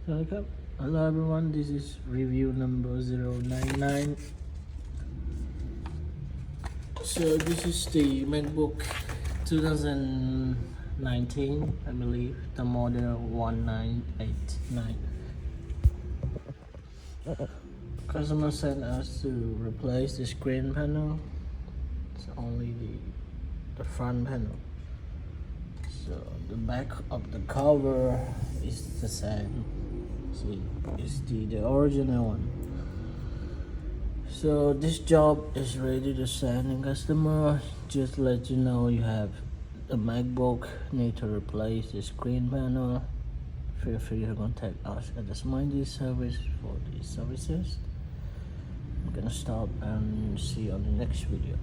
Hello everyone, this is review number 099. So this is the MacBook 2019, I believe, the model 1989. Customer sent us to replace the screen panel. It's only the front panel. So the back of the cover is the same. See, it's the original one. So this job is ready to send a customer. Just let you know you have the MacBook, need to replace the screen panel. Feel free to contact us at the Smiley service for these services. I'm gonna stop and see you on the next video.